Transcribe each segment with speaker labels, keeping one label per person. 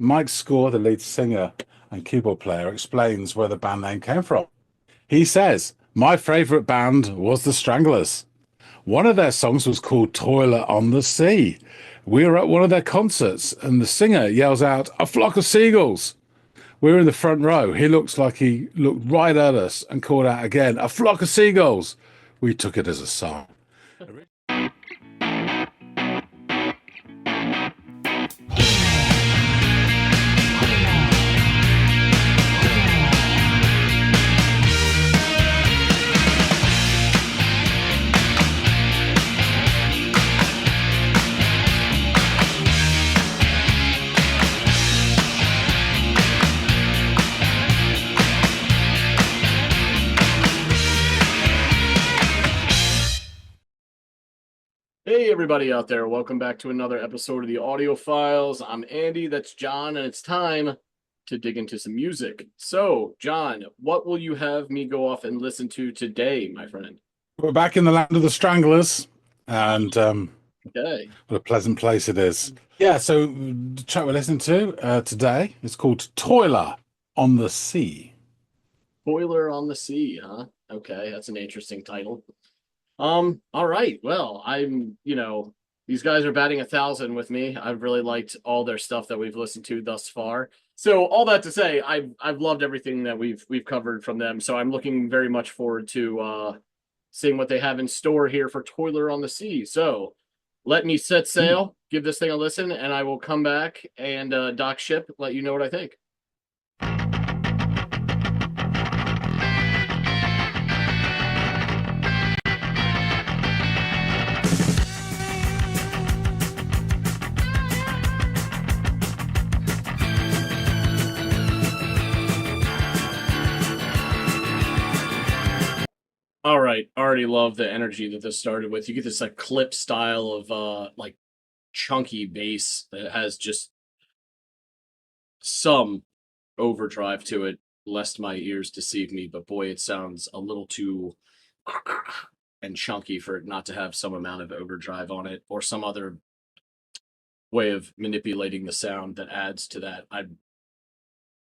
Speaker 1: Mike Score, the lead singer and keyboard player, explains where the band name came from. He says, "My favorite band was the Stranglers. One of their songs was called Toiler on the Sea. We were at one of their concerts, and the singer yells out, 'A flock of seagulls.' We were in the front row. He looks like he looked right at us and called out again, 'A flock of seagulls.' We took it as a song."
Speaker 2: Hey, everybody out there. Welcome back to another episode of the Audiophiles. I'm Andy, that's John, and it's time to dig into some music. So, John, what will you have me go off and listen to today, my friend?
Speaker 1: We're back in the land of the Stranglers, and
Speaker 2: Okay.
Speaker 1: what a pleasant place it is. Yeah, so the track we're listening to today is called Toiler on the Sea.
Speaker 2: Toiler on the Sea, huh? Okay, that's an interesting title. All right. Well, these guys are batting 1,000 with me. I've really liked all their stuff that we've listened to thus far. So all that to say, I've loved everything that we've covered from them. So I'm looking very much forward to seeing what they have in store here for Toiler on the Sea. So let me set sail, give this thing a listen, and I will come back and dock ship, let you know what I think. All right, already love the energy that this started with. You get this like clip style of like chunky bass that has just some overdrive to it, lest my ears deceive me, but boy, it sounds a little too and chunky for it not to have some amount of overdrive on it or some other way of manipulating the sound that adds to that. I've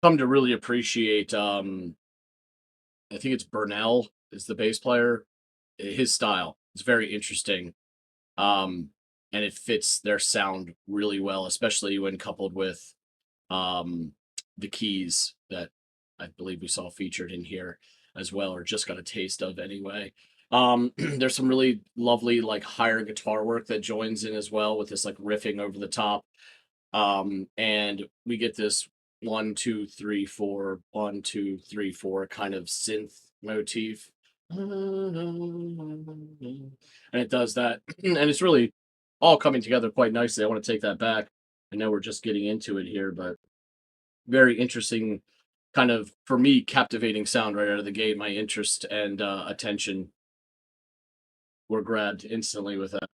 Speaker 2: come to really appreciate I think it's Burnell is the bass player. His style is very interesting. And it fits their sound really well, especially when coupled with the keys that I believe we saw featured in here as well, or just got a taste of anyway. There's some really lovely like higher guitar work that joins in as well with this like riffing over the top. And we get this 1 2 3 4 1 2 3 4 kind of synth motif. And it does that, and it's really all coming together quite nicely. I want to take that back. I know we're just getting into it here, but very interesting, kind of for me, captivating sound right out of the gate. My interest and attention were grabbed instantly with that.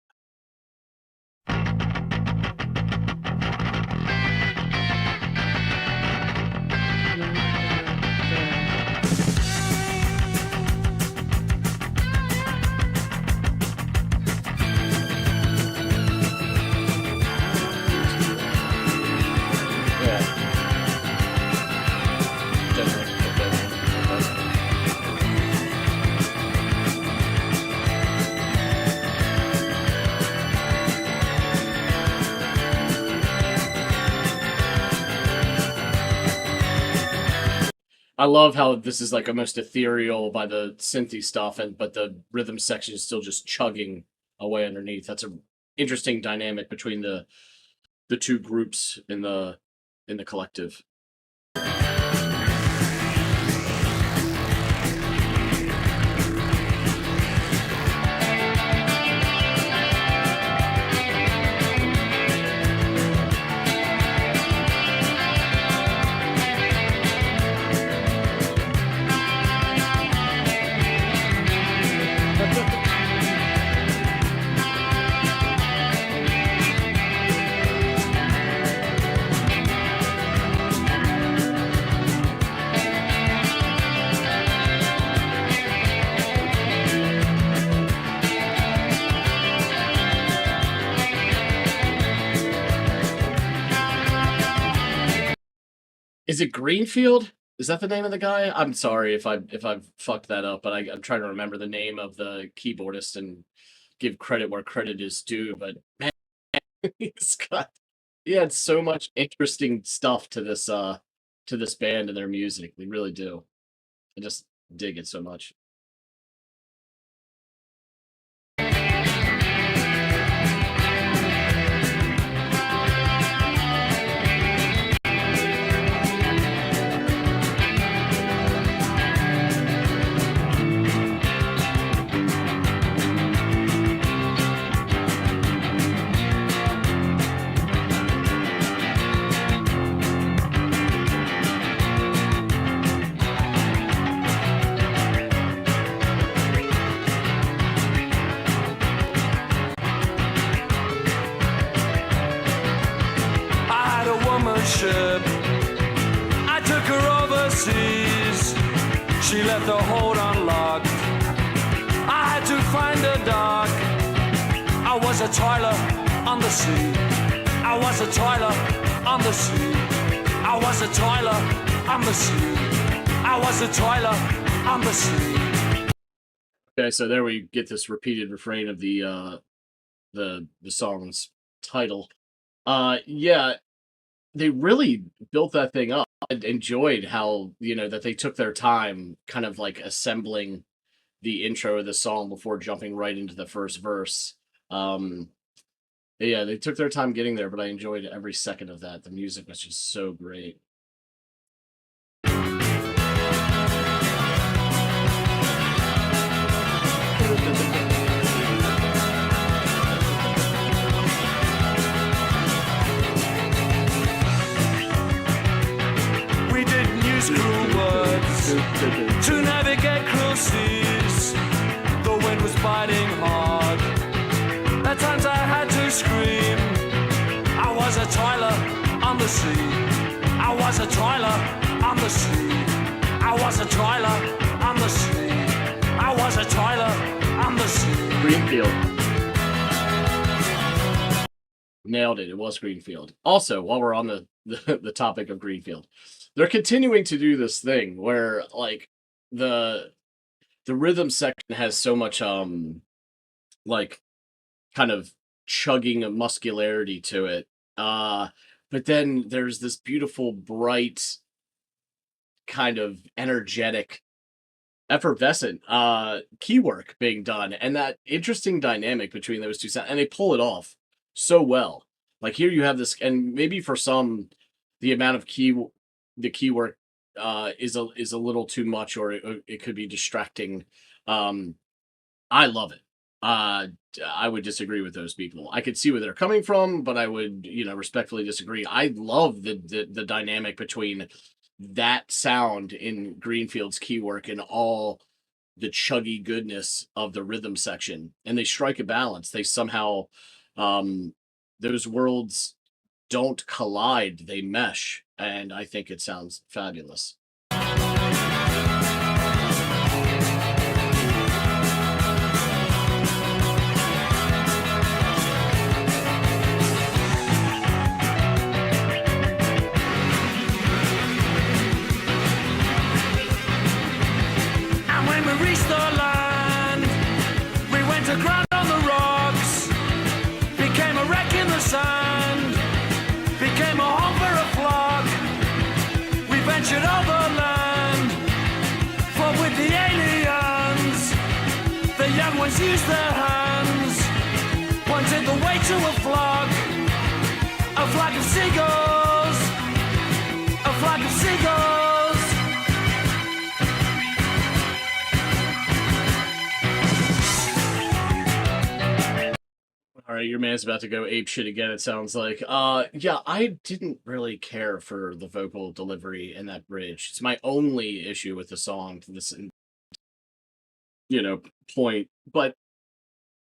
Speaker 2: I love how this is like almost ethereal by the synthy stuff, but the rhythm section is still just chugging away underneath. That's a interesting dynamic between the two groups in the collective. Is it Greenfield? Is that the name of the guy? I'm sorry if I've fucked that up, but I'm trying to remember the name of the keyboardist and give credit where credit is due. But man, he's got he had so much interesting stuff to this band and their music. They really do. I just dig it so much.
Speaker 3: I had a woman ship. I took her overseas. She left the hold unlocked. I had to find a dock. I was a toiler on the sea. I was a toiler on the sea. I was a toiler on the sea. I was a toiler on the sea.
Speaker 2: Okay, so there we get this repeated refrain of the song's title. Yeah, they really built that thing up. I enjoyed how, that they took their time kind of like assembling the intro of the song before jumping right into the first verse. Um, yeah, they took their time getting there, but I enjoyed every second of that. The music was just so great.
Speaker 3: We didn't use cruel words to navigate cruel seas. The wind was biting hard. At times I had to scream. I was a toiler on the sea. I was a toiler on the sea. I was a toiler on the sea. I was a toiler on the sea.
Speaker 2: Greenfield. Nailed it. It was Greenfield. Also, while we're on the topic of Greenfield, they're continuing to do this thing where like the the rhythm section has so much like kind of chugging of muscularity to it. But then there's this beautiful, bright, kind of energetic, effervescent key work being done, and that interesting dynamic between those two sounds, and they pull it off so well. Like here you have this, and maybe for some, the amount of the key work is a little too much, or it could be distracting. Um, I love it. I would disagree with those people. I could see where they're coming from, but I would, respectfully disagree. I love the dynamic between that sound in Greenfield's key work and all the chuggy goodness of the rhythm section. And they strike a balance. They somehow um those worlds don't collide, they mesh, and I think it sounds fabulous.
Speaker 3: And when we reached the land, we went aground on the rocks, became a wreck in the sand, became a home for a flock. We ventured overland, fought with the aliens. The young ones used their hands, pointed the way to a flock of seagulls, a flock of seagulls.
Speaker 2: All right, your man's about to go ape shit again, it sounds like. Yeah, I didn't really care for the vocal delivery in that bridge. It's my only issue with the song to this, you know, point. But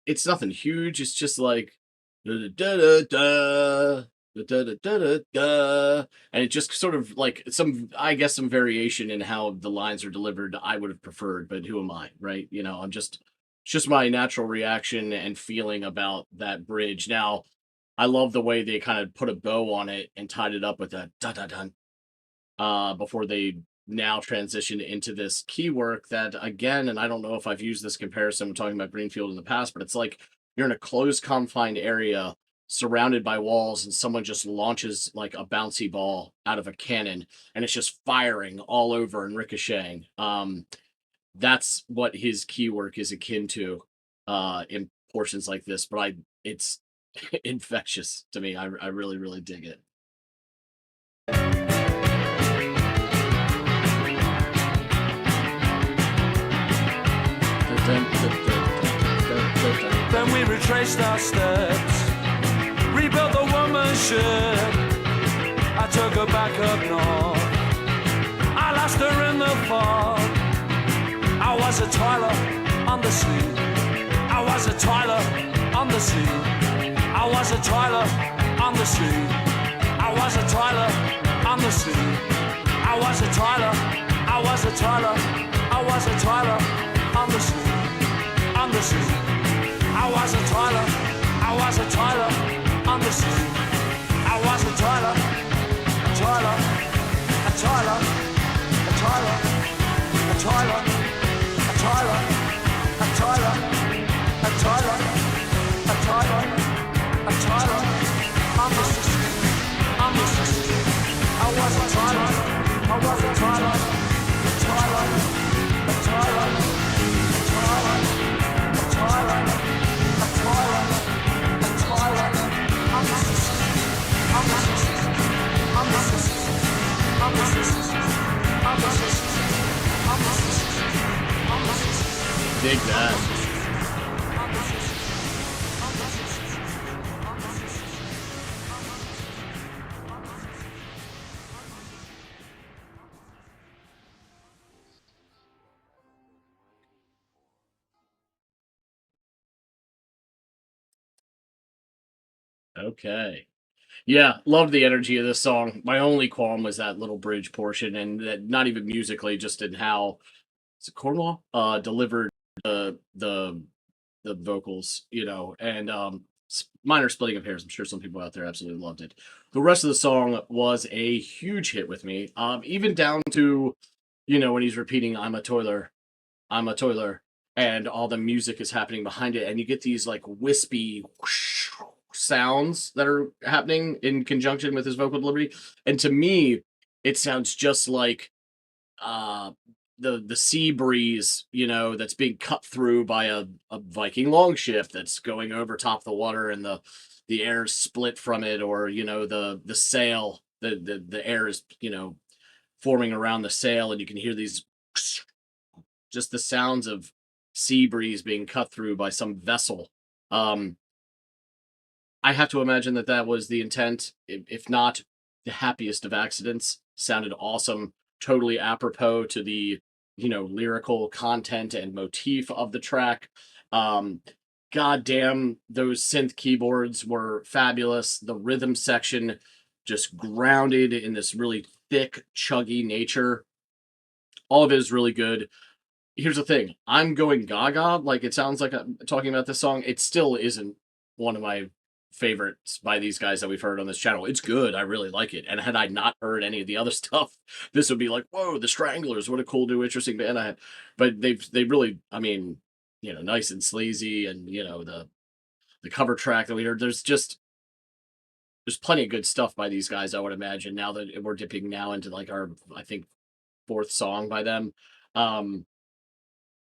Speaker 2: it's nothing huge. It's just like da da da da da da da da da, and it just sort of like some, I guess, some variation in how the lines are delivered. I would have preferred, but who am I, right? I'm just it's just my natural reaction and feeling about that bridge. Now, I love the way they kind of put a bow on it and tied it up with a da da da before they now transitioned into this key work that, again, and I don't know if I've used this comparison when talking about Greenfield in the past, but it's like you're in a closed confined area surrounded by walls and someone just launches like a bouncy ball out of a cannon and it's just firing all over and ricocheting. That's what his key work is akin to in portions like this, but it's infectious to me. I really, really dig it.
Speaker 3: Then we retraced our steps, rebuilt the woman's ship. I took her back up north, I lost her in the fog. I was a toiler on the sea, I was a toiler on the sea, I was a toiler on the sea, I was a toiler on the sea, I was a toiler, I was a toiler, I was a toiler on the sea, on the sea. I was a toiler, I was a toiler on the sea. I was a toiler, a toiler, a toiler, a toiler, a toiler, a toiler, a toiler, a toiler, a toiler, a toiler on the sea, on the sea. I was a toiler, I was a toiler, a toiler, a toiler, a toiler, a toiler.
Speaker 2: Dig that. Okay. Yeah, love the energy of this song. My only qualm was that little bridge portion, and that not even musically, just in how Cornwall delivered the vocals, and minor splitting of hairs. I'm sure some people out there absolutely loved it. The rest of the song was a huge hit with me, even down to when he's repeating "I'm a toiler, I'm a toiler," and all the music is happening behind it, and you get these like wispy whoosh sounds that are happening in conjunction with his vocal delivery. And to me, it sounds just like uh the sea breeze, that's being cut through by a Viking longship that's going over top of the water, and the air is split from it, or the sail, the air is forming around the sail, and you can hear these just the sounds of sea breeze being cut through by some vessel. I have to imagine that that was the intent, if not the happiest of accidents. Sounded awesome, totally apropos to the lyrical content and motif of the track. God damn, those synth keyboards were fabulous. The rhythm section just grounded in this really thick, chuggy nature. All of it is really good. Here's the thing, I'm going gaga. Like, it sounds like I'm talking about this song. It still isn't one of my favorites by these guys that we've heard on this channel. It's good. I really like it. And had I not heard any of the other stuff, this would be like, whoa, the Stranglers, what a cool, new, interesting band I had. But they really, I mean, Nice and Sleazy, and the cover track that we heard. There's plenty of good stuff by these guys, I would imagine, now that we're dipping now into like our, I think, fourth song by them.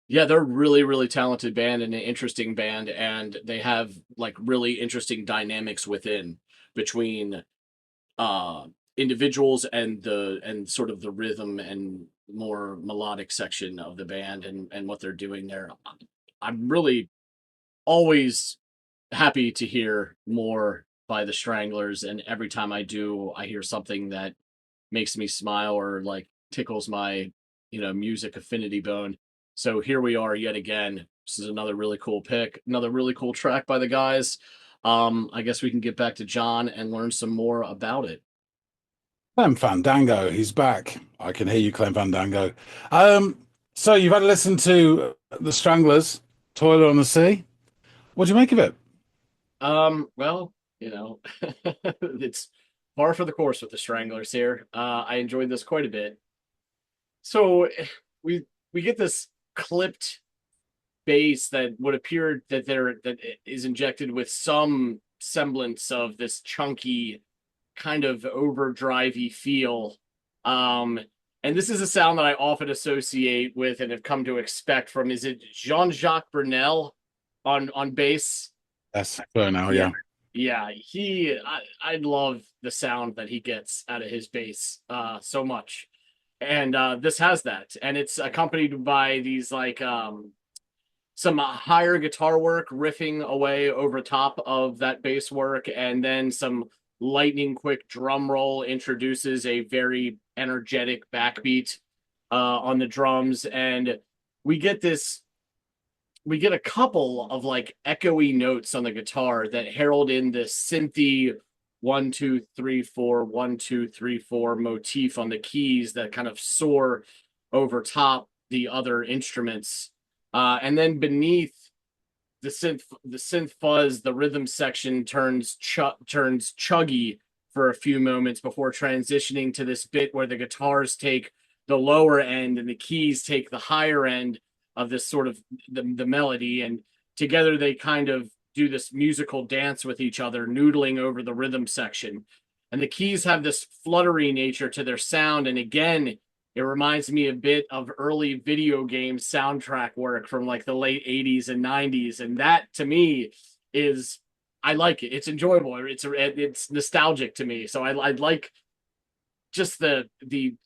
Speaker 2: Yeah, they're a really, really talented band and an interesting band, and they have like really interesting dynamics within between individuals and sort of the rhythm and more melodic section of the band, and what they're doing there. I'm really always happy to hear more by the Stranglers, and every time I do, I hear something that makes me smile or like tickles my music affinity bone. So here we are yet again. This is another really cool pick, another really cool track by the guys. I guess we can get back to John and learn some more about it.
Speaker 1: Clem Fandango, he's back. I can hear you, Clem Fandango. So you've had a listen to the Stranglers, Toiler on the Sea. What do you make of it?
Speaker 2: Well, it's par for the course with the Stranglers here. I enjoyed this quite a bit. So we get this clipped bass that would appear that that is injected with some semblance of this chunky kind of overdrivey feel. And this is a sound that I often associate with and have come to expect from, is it Jean-Jacques Brunel on bass?
Speaker 1: That's fair now, yeah.
Speaker 2: Yeah, I love the sound that he gets out of his bass so much. And this has that. And it's accompanied by these like some higher guitar work riffing away over top of that bass work, and then some lightning quick drum roll introduces a very energetic backbeat on the drums, and we get a couple of like echoey notes on the guitar that herald in this synthy 1 2 3 4 1 2 3 4 motif on the keys that kind of soar over top the other instruments. And then beneath the synth fuzz, the rhythm section turns chuggy for a few moments before transitioning to this bit where the guitars take the lower end and the keys take the higher end of this sort of the melody, and together they kind of do this musical dance with each other, noodling over the rhythm section. And the keys have this fluttery nature to their sound, and again, it reminds me a bit of early video game soundtrack work from like the late 80s and 90s. And that to me is, I like it. It's enjoyable. It's nostalgic to me. So I like just the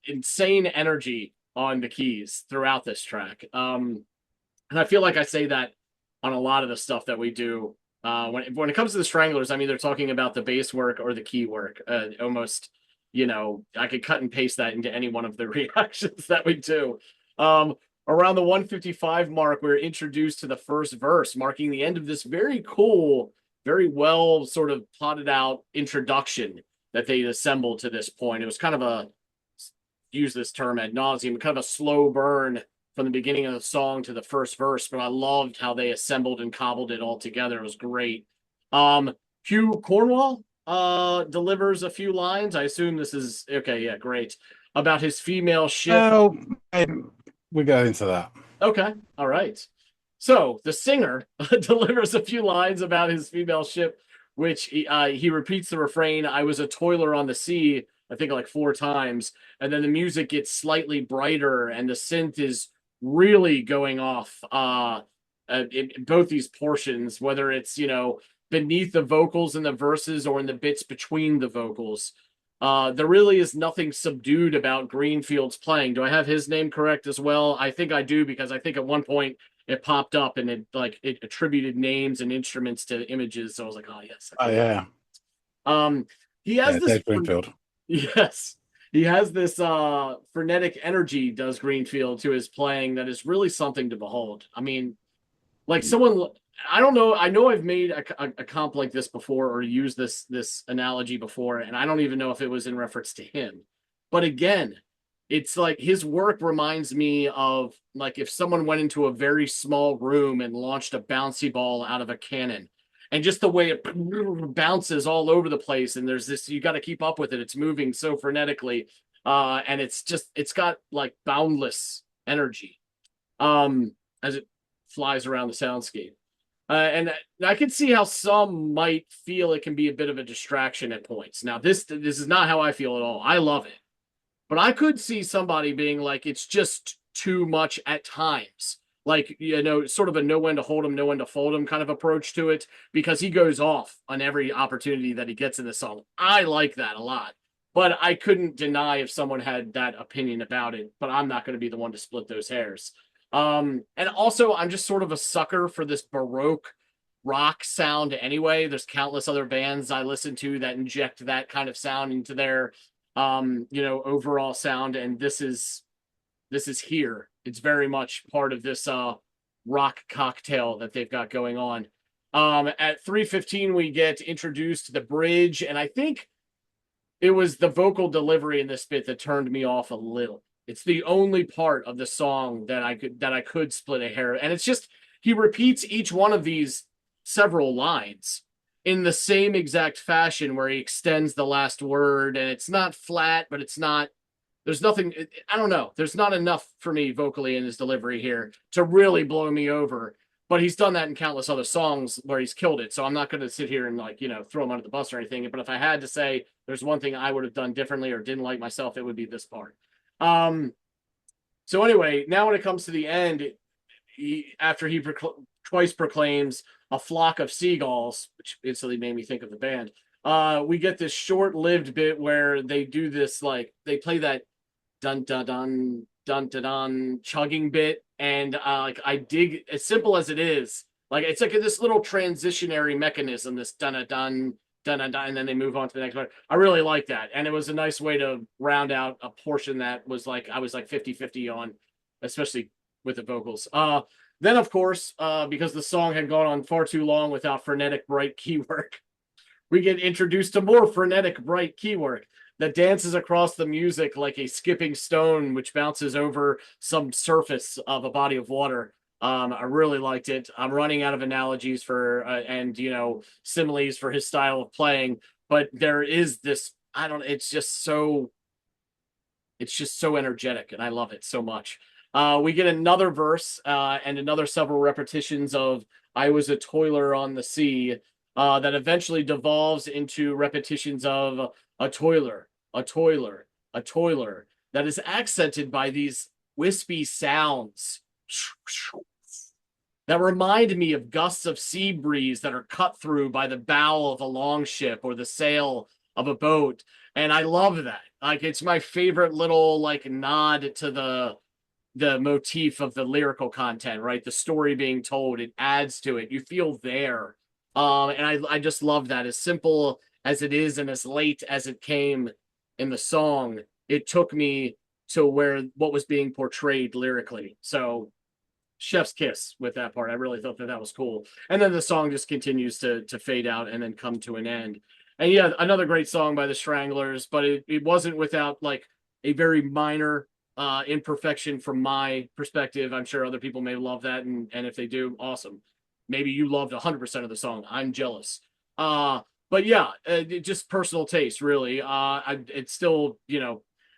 Speaker 2: insane energy on the keys throughout this track. And I feel like I say that on a lot of the stuff that we do. When it comes to the Stranglers, I'm either talking about the bass work or the key work, almost. I could cut and paste that into any one of the reactions that we do. Around the 155 mark, we're introduced to the first verse, marking the end of this very cool, very well sort of plotted out introduction that they assembled to this point. It was kind of use this term ad nauseum, kind of a slow burn from the beginning of the song to the first verse, but I loved how they assembled and cobbled it all together. It was great. Hugh Cornwall delivers a few lines. I assume this is okay. Yeah, great. About his female ship.
Speaker 1: Oh, we go into that.
Speaker 2: Okay, all right. So the singer delivers a few lines about his female ship, which he repeats the refrain, "I was a toiler on the sea," I think like 4 times, and then the music gets slightly brighter, and the synth is really going off in both these portions, whether it's beneath the vocals in the verses or in the bits between the vocals. There really is nothing subdued about Greenfield's playing. Do I have his name correct as well? I think I do, because I think at one point it popped up and it attributed names and instruments to images. So I was like, oh yes.
Speaker 1: Oh yeah.
Speaker 2: He has this
Speaker 1: Dave Greenfield.
Speaker 2: Yes. He has this frenetic energy, does Greenfield, to his playing that is really something to behold. I mean, like someone, I don't know. I know I've made a comp like this before or used this analogy before, and I don't even know if it was in reference to him. But again, it's like his work reminds me of like if someone went into a very small room and launched a bouncy ball out of a cannon, and just the way it bounces all over the place, and there's this, you got to keep up with it. It's moving so frenetically, and it's got like boundless energy as it flies around the soundscape. And I can see how some might feel it can be a bit of a distraction at points. Now, this is not how I feel at all. I love it. But I could see somebody being like, it's just too much at times. Like, sort of a know when to hold him, know when to fold him kind of approach to it, because he goes off on every opportunity that he gets in the song. I like that a lot. But I couldn't deny if someone had that opinion about it, but I'm not going to be the one to split those hairs. And also, I'm just sort of a sucker for this Baroque rock sound anyway. There's countless other bands I listen to that inject that kind of sound into their, overall sound. And this is here. It's very much part of this rock cocktail that they've got going on. At 3:15, we get introduced to the bridge, and I think it was the vocal delivery in this bit that turned me off a little. It's the only part of the song that I could split a hair. And it's just, he repeats each one of these several lines. in the same exact fashion where he extends the last word, and it's not flat, but it's not. There's nothing. I don't know. There's not enough for me vocally in his delivery here to really blow me over. But he's done that in countless other songs where he's killed it. So I'm not going to sit here and like, throw him under the bus or anything. But if I had to say there's one thing I would have done differently or didn't like myself, it would be this part. So anyway, now when it comes to the end, after he twice proclaims a flock of seagulls, which instantly made me think of the band, we get this short-lived bit where they do this, like, they play that dun dun dun dun dun dun chugging bit, and like I dig, as simple as it is, like it's like this little transitionary mechanism, this dun dun dun dun dun dun, and then they move on to the next part. I really like that, and it was a nice way to round out a portion that was like I was like 50-50 on, especially with the vocals. Then of course, because the song had gone on far too long without frenetic bright key work, we get introduced to more frenetic bright key work that dances across the music like a skipping stone, which bounces over some surface of a body of water. I really liked it. I'm running out of analogies for and similes for his style of playing, but there is this. I don't. It's just so energetic, and I love it so much. We get another verse and another several repetitions of "I was a toiler on the sea." That eventually devolves into repetitions of a toiler, a toiler, a toiler, that is accented by these wispy sounds that remind me of gusts of sea breeze that are cut through by the bow of a longship or the sail of a boat. And I love that. Like, it's my favorite little like nod to the motif of the lyrical content, right? The story being told, it adds to it. You feel there. And I just love that. As simple as it is and as late as it came in the song, it took me to what was being portrayed lyrically. So chef's kiss with that part. I really thought that was cool. And then the song just continues to fade out and then come to an end. And yeah, another great song by the Stranglers, but it wasn't without like a very minor imperfection from my perspective. I'm sure other people may love that, and if they do, awesome. Maybe you loved 100% of the song. I'm jealous. But yeah, just personal taste, really. It's still,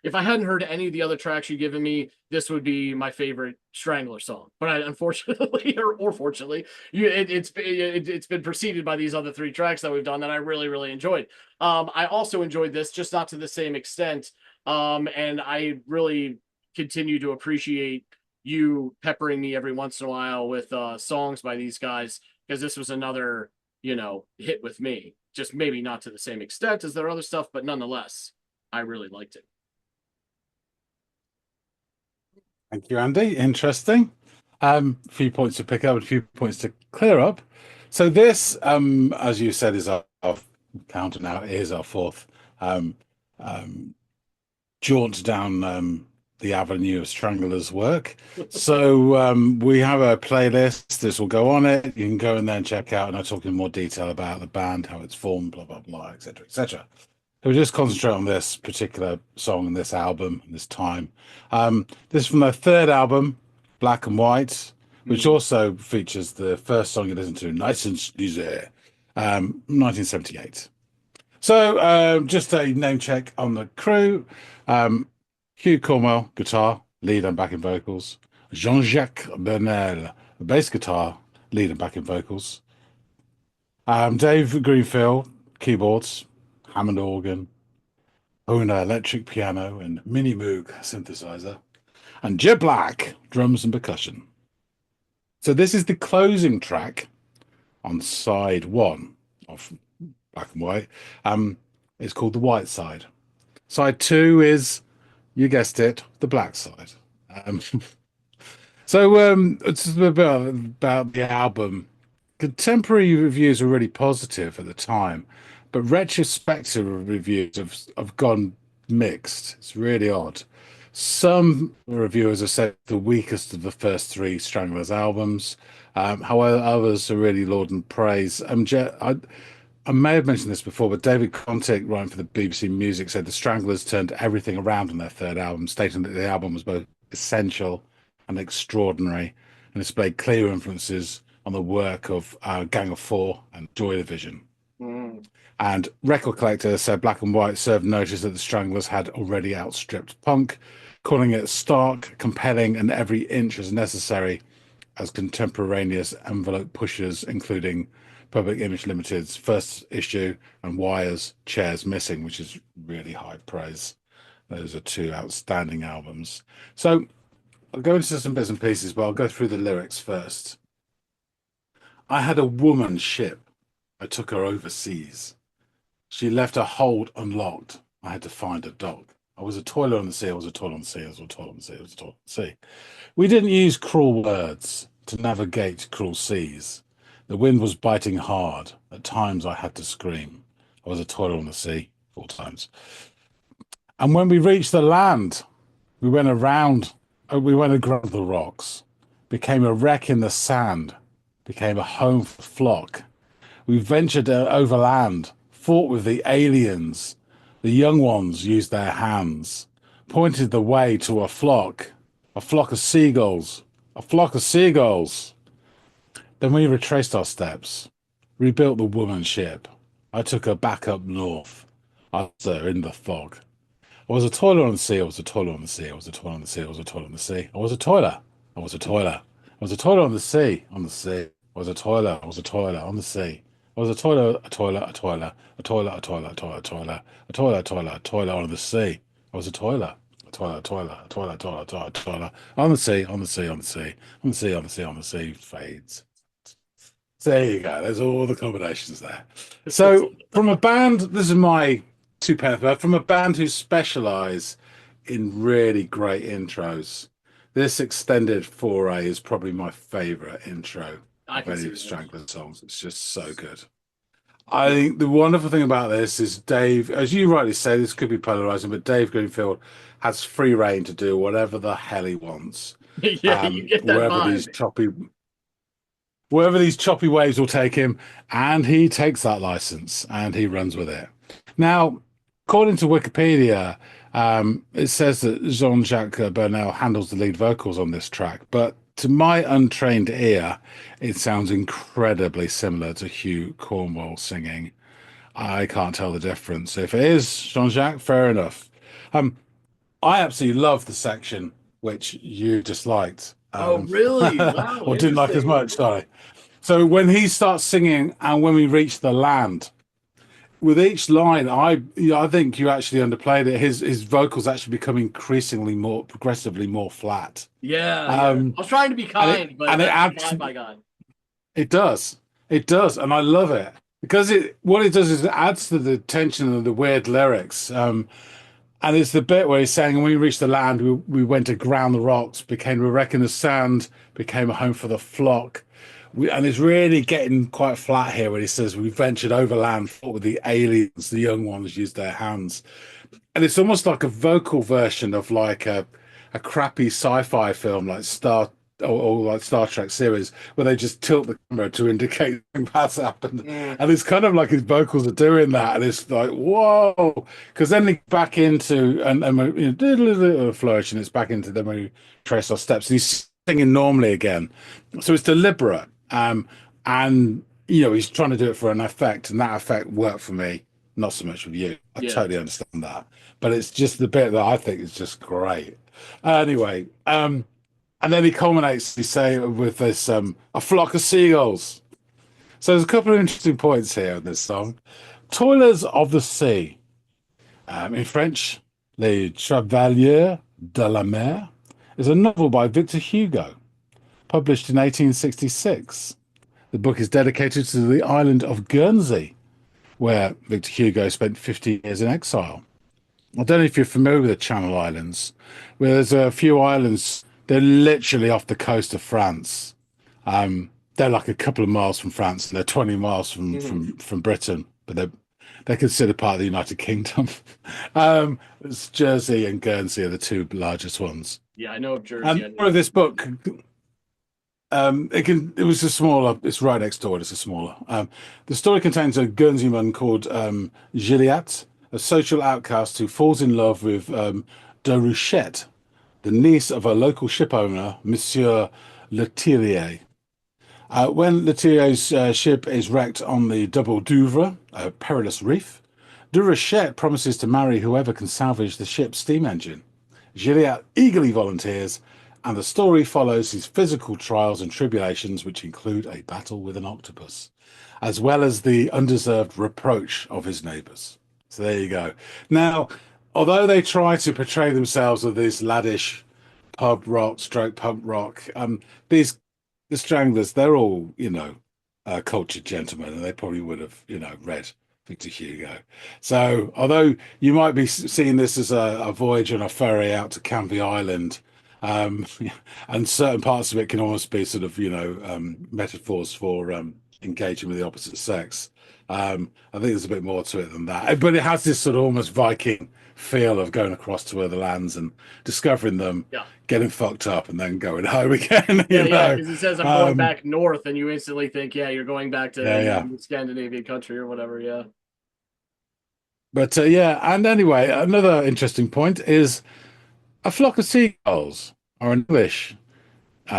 Speaker 2: if I hadn't heard any of the other tracks you've given me, this would be my favorite Strangler song. But unfortunately, or fortunately, it's been preceded by these other 3 tracks that we've done that I really, really enjoyed. I also enjoyed this, just not to the same extent. And I really continue to appreciate you peppering me every once in a while with songs by these guys, because this was another hit with me, just maybe not to the same extent as their other stuff, but nonetheless I really liked it.
Speaker 1: Thank you, Andy. Interesting. A few points to pick up, a few points to clear up. So this, as you said, is our counter now. It is our 4th jaunt down the avenue of Stranglers' work. So we have a playlist. This will go on it. You can go in there and check out, and I talk in more detail about the band, how it's formed, blah, blah, blah, etc., etc. So we just concentrate on this particular song and this album and this time. This is from their 3rd album, Black and White, which also features the first song you listen to, Nice and Sleazy, 1978. So just a name check on the crew. Hugh Cornwell, guitar, lead and backing vocals. Jean-Jacques Bernal, bass guitar, lead and backing vocals. Dave Greenfield, keyboards, Hammond organ, Hohner electric piano, and Mini Moog synthesizer. And Jeb Black, drums and percussion. So this is the closing track on side 1 of Black and White. It's called The White Side. Side 2 is, you guessed it, the black side. So it's about the album. Contemporary reviews were really positive at the time, but retrospective reviews have gone mixed. It's really odd. Some reviewers have said the weakest of the first 3 Stranglers albums. However, others are really lauding praise. I may have mentioned this before, but David Contick, writing for the BBC Music, said the Stranglers turned everything around on their 3rd album, stating that the album was both essential and extraordinary and displayed clear influences on the work of Gang of Four and Joy Division. And record collector said Black and White served notice that the Stranglers had already outstripped punk, calling it stark, compelling, and every inch as necessary as contemporaneous envelope pushers, including Public Image Limited's first issue and Wire's Chairs Missing, which is really high praise. Those are two outstanding albums. So I'll go into some bits and pieces, but I'll go through the lyrics first. I had a woman ship. I took her overseas. She left her hold unlocked. I had to find a dock. I was a toiler on the sea. I was a toiler on the sea. I was a toiler on the sea. I was a toiler on the sea. We didn't use cruel words to navigate cruel seas. The wind was biting hard. At times I had to scream. I was a toiler on the sea 4 times. And when we reached the land, we went aground the rocks, became a wreck in the sand, became a home for the flock. We ventured overland, fought with the aliens. The young ones used their hands, pointed the way to a flock of seagulls, a flock of seagulls. Then we retraced our steps, rebuilt the woman ship. I took her back up north. I was there in the fog. I was a toiler on the sea. I was a toiler on the sea. I was a toiler on the sea. I was a toiler on the sea. I was a toiler. I was a toiler. I was a toiler on the sea. On the sea. I was a toiler. I was a toiler on the sea. I was a toiler. A toiler. A toiler. A toiler. A toiler. A toiler. A toiler. A toiler. A toiler. A toiler on the sea. I was a toiler. A toiler. A toiler. A toiler. A toiler. A toiler. A toiler on the sea. On the sea. On the sea. On the sea. On the sea. On the sea. Fades. So there you go. There's all the combinations there. So from a band, this is my 2 pence, but from a band who specialize in really great intros, this extended foray is probably my favorite intro of any of Stranglers songs. It's just so good. I think the wonderful thing about this is Dave, as you rightly say, this could be polarizing, but Dave Greenfield has free reign to do whatever the hell he wants.
Speaker 2: Yeah, you get that
Speaker 1: wherever these choppy waves will take him, and he takes that license and he runs with it. Now, according to Wikipedia, it says that Jean-Jacques Burnel handles the lead vocals on this track, but to my untrained ear, it sounds incredibly similar to Hugh Cornwell singing. I can't tell the difference. If it is Jean-Jacques, fair enough. I absolutely love the section which you disliked.
Speaker 2: Oh, really? Wow.
Speaker 1: Or didn't like as much, sorry. So when he starts singing, and when we reach the land, with each line, I think you actually underplayed it. His vocals actually become progressively more flat.
Speaker 2: Yeah, I was trying to be kind, but it adds. My God,
Speaker 1: it does, and I love it because what it does is it adds to the tension of the weird lyrics. And it's the bit where he's saying, when we reached the land, we went aground the rocks, became a wreck in the sand, became a home for the flock. And it's really getting quite flat here when he says, we ventured overland, fought with the aliens, the young ones used their hands. And it's almost like a vocal version of like a crappy sci-fi film like like Star Trek series, where they just tilt the camera to indicate something bad's happened. Yeah. And it's kind of like his vocals are doing that, and it's like, whoa, because then they back into and a flourish, and it's back into then we trace our steps, and he's singing normally again, so it's deliberate, and he's trying to do it for an effect, and that effect worked for me, not so much with you. I totally understand that, but it's just the bit that I think is just great. Anyway, and then he culminates, with this, a flock of seagulls. So there's a couple of interesting points here in this song. Toilers of the Sea. In French, Les Travailleurs de la Mer is a novel by Victor Hugo, published in 1866. The book is dedicated to the island of Guernsey, where Victor Hugo spent 50 years in exile. I don't know if you're familiar with the Channel Islands, where there's a few islands. They're literally off the coast of France. They're like a couple of miles from France, and they're 20 miles from Britain, but they're considered part of the United Kingdom. It's Jersey and Guernsey are the 2 largest ones.
Speaker 2: Yeah, I know of Jersey.
Speaker 1: And part of this book, it's right next door. It's a smaller. The story contains a Guernseyman called Gilliatt, a social outcast who falls in love with Déruchette, the niece of a local ship owner, Monsieur Letellier. When Letier's ship is wrecked on the Double Douvre, a perilous reef, Durochette promises to marry whoever can salvage the ship's steam engine. Gilliatt eagerly volunteers, and the story follows his physical trials and tribulations, which include a battle with an octopus, as well as the undeserved reproach of his neighbours. So there you go. Now, although they try to portray themselves as this laddish pub rock, stroke punk rock, the Stranglers, they're all, cultured gentlemen, and they probably would have, read Victor Hugo. So, although you might be seeing this as a voyage on a ferry out to Canvey Island, um, and certain parts of it can almost be sort of, metaphors for engaging with the opposite sex. I think there's a bit more to it than that, but it has this sort of almost Viking feel of going across to other lands and discovering them,
Speaker 2: Yeah.
Speaker 1: getting fucked up, and then going home again.
Speaker 2: Yeah, because it says I'm going back north, and you instantly think, yeah, you're going back to Scandinavian country or whatever. Yeah.
Speaker 1: But and anyway, another interesting point is A Flock of Seagulls are an English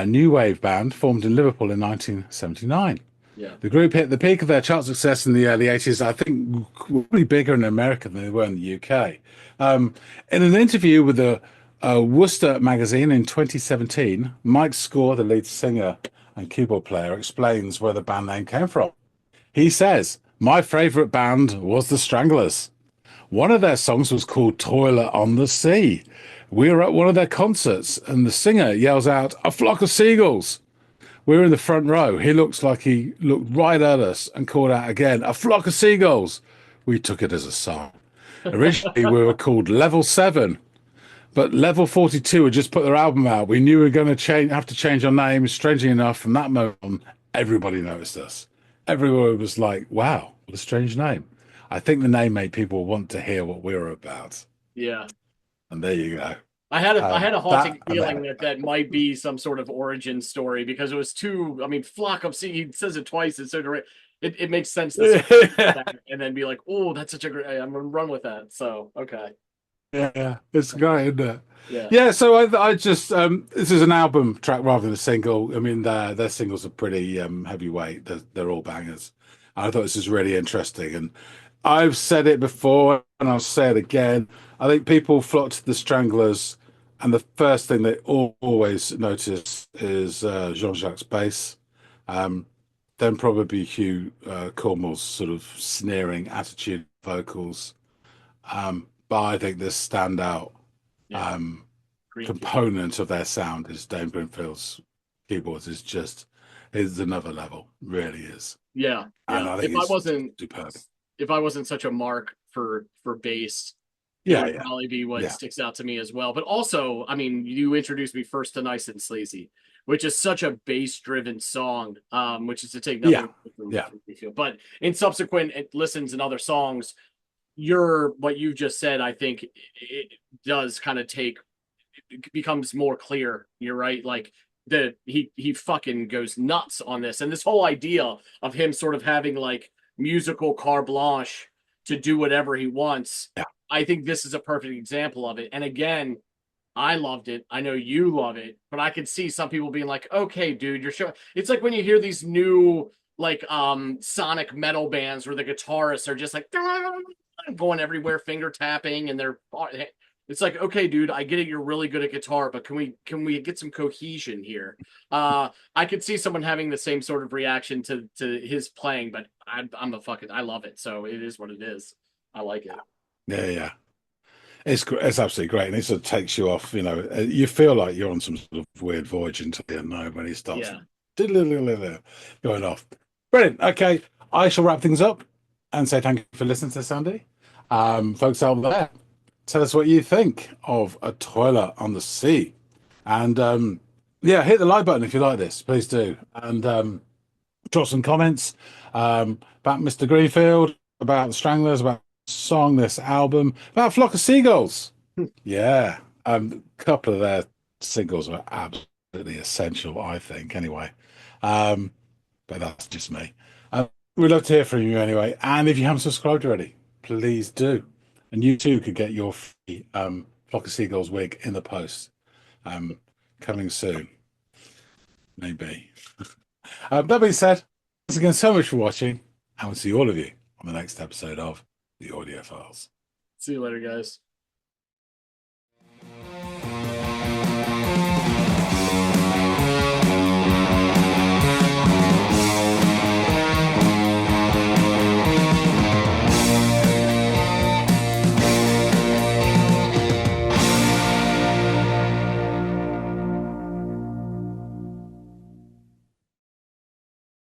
Speaker 1: new wave band formed in Liverpool in 1979.
Speaker 2: Yeah.
Speaker 1: The group hit the peak of their chart success in the early 80s, I think, probably bigger in America than they were in the UK. In an interview with the Worcester magazine in 2017, Mike Score, the lead singer and keyboard player, explains where the band name came from. He says, "My favourite band was the Stranglers. One of their songs was called Toiler on the Sea. We were at one of their concerts, and the singer yells out, 'A flock of seagulls.' We were in the front row. He looks like he looked right at us and called out again, 'A flock of seagulls.' We took it as a sign. Originally, we were called Level 7, but Level 42 had just put their album out. We knew we were going to have to change our name. Strangely enough, from that moment on, everybody noticed us. Everyone was like, wow, what a strange name.' I think the name made people want to hear what we were about.
Speaker 2: Yeah.
Speaker 1: And there you go.
Speaker 2: I had a haunting feeling that might be some sort of origin story, because it was too. I mean, flock of sea. He says it twice. It's so direct. It makes sense to say that and then be like, oh, that's such a great. I'm gonna run with that. So okay.
Speaker 1: Yeah, it's great, isn't it?
Speaker 2: Yeah.
Speaker 1: Yeah. So I just this is an album track rather than a single. I mean, their singles are pretty heavyweight. They're all bangers. I thought this was really interesting, and I've said it before, and I'll say it again. I think people flock to the Stranglers, and the first thing they always notice is Jean-Jacques' bass. Then probably Hugh Cornwell's sort of sneering attitude vocals. But I think this standout component of their sound is Dane Brinfield's keyboards is another level, really is.
Speaker 2: Yeah.
Speaker 1: And I think
Speaker 2: if I wasn't such a mark for bass, it would probably be what sticks out to me as well. But also, I mean, you introduced me first to Nice and Sleazy, which is such a bass-driven song, which is to take nothing from Brinfield. But in subsequent listens and other songs, what you just said, I think it does kind of it becomes more clear. You're right. Like he fucking goes nuts on this. And this whole idea of him sort of having like musical carte blanche to do whatever he wants.
Speaker 1: Yeah.
Speaker 2: I think this is a perfect example of it. And again, I loved it. I know you love it, but I could see some people being like, okay, dude, you're showing. It's like when you hear these new like sonic metal bands where the guitarists are just like going everywhere, finger tapping, and it's like, okay, dude, I get it, you're really good at guitar, but can we get some cohesion here? I could see someone having the same sort of reaction to his playing, but I love it. So it is what it is. I like it.
Speaker 1: Yeah. It's absolutely great, and it sort of takes you off. You feel like you're on some sort of weird voyage until the unknown when he starts going off. Brilliant. Okay, I shall wrap things up and say thank you for listening to Sandy. Folks out there, tell us what you think of A Toiler on the Sea, and hit the like button if you like this. Please do, and drop some comments about Mr. Greenfield, about the Stranglers, about song, this album, about Flock of Seagulls. A couple of their singles are absolutely essential, I think, anyway. But that's just me. We'd love to hear from you anyway, and if you haven't subscribed already, please do, and you too could get your free Flock of Seagulls wig in the post coming soon, maybe. That being said, thanks again so much for watching, and we'll see all of you on the next episode of the Audiophiles.
Speaker 2: See you later, guys.